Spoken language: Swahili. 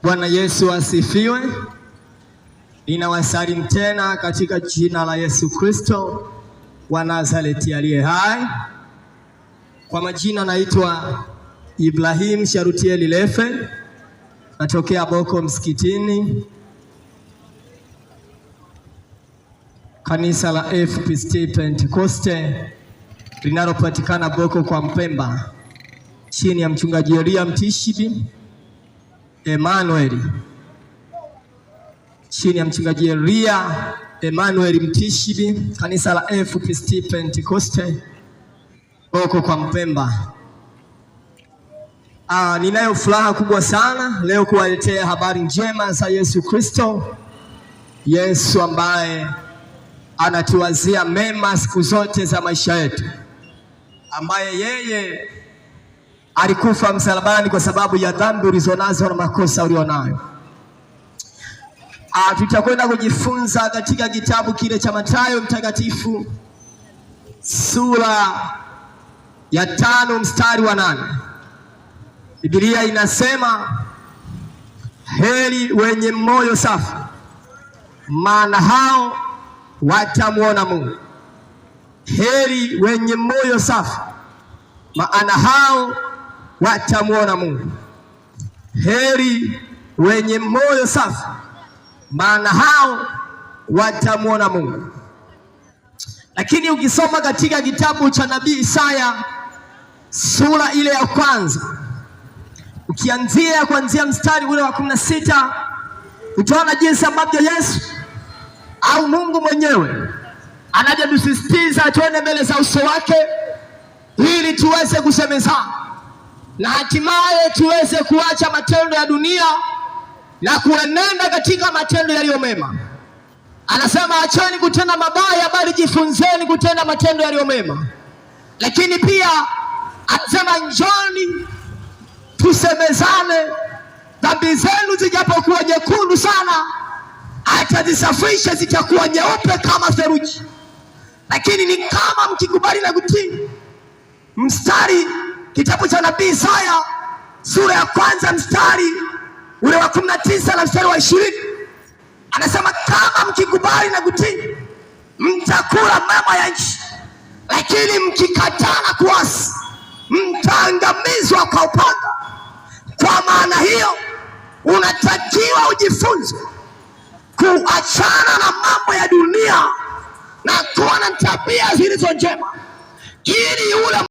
Bwana Yesu asifiwe. Ninawasalimu tena katika jina la Yesu Kristo wa Nazareti aliye hai. Kwa majina naitwa Ibrahim Sharutieli Lefe, natokea Boko Msikitini, kanisa la FPCT Pentecoste linalopatikana Boko kwa Mpemba, chini ya mchungaji Elia Mtishibi Emmanuel, chini ya mchungaji Elia Emmanuel Mtishibi, kanisa la FPCT Pentecoste Boko kwa Mpemba. Ninayo furaha kubwa sana leo kuwaletea habari njema za Yesu Kristo, Yesu ambaye anatuwazia mema siku zote za maisha yetu, ambaye yeye alikufa msalabani kwa sababu ya dhambi ulizonazo na makosa ulionayo. Tutakwenda kujifunza katika kitabu kile cha Mathayo mtakatifu sura ya 5 mstari wa 8. Biblia inasema, heri wenye moyo safi, maana hao watamuona Mungu. Heri wenye moyo safi, maana hao watamuona Mungu. Heri wenye moyo safi, maana hao watamuona Mungu. Lakini ukisoma katika kitabu cha nabii Isaya sura ile ya kwanza, kuanzia mstari ule wa 16, utaona jinsi ambavyo Yesu au Mungu mwenyewe anajetusisitiza tuende mbele za uso wake ili tuweze kusemezana na hatimaye tuweze kuacha matendo ya dunia na kuenenda katika matendo yaliyo mema. Anasema acheni kutenda mabaya, bali jifunzeni kutenda matendo yaliyo mema. Lakini pia anasema njoni tusemezane, dhambi zenu zijapokuwa nyekundu sana atazisafisha zitakuwa nyeupe kama theluji. Lakini ni kama mkikubali na kutii. Kitabu cha nabii Isaya sura ya kwanza mstari ule wa 19 na mstari wa 20, anasema kama mkikubali na kutii mtakula mema ya nchi, lakini mkikataa na kuasi mtaangamizwa kwa upanga. Kwa maana hiyo unatakiwa ujifunze kuachana na mambo ya dunia na kuwa na tabia zilizo njema, ili ule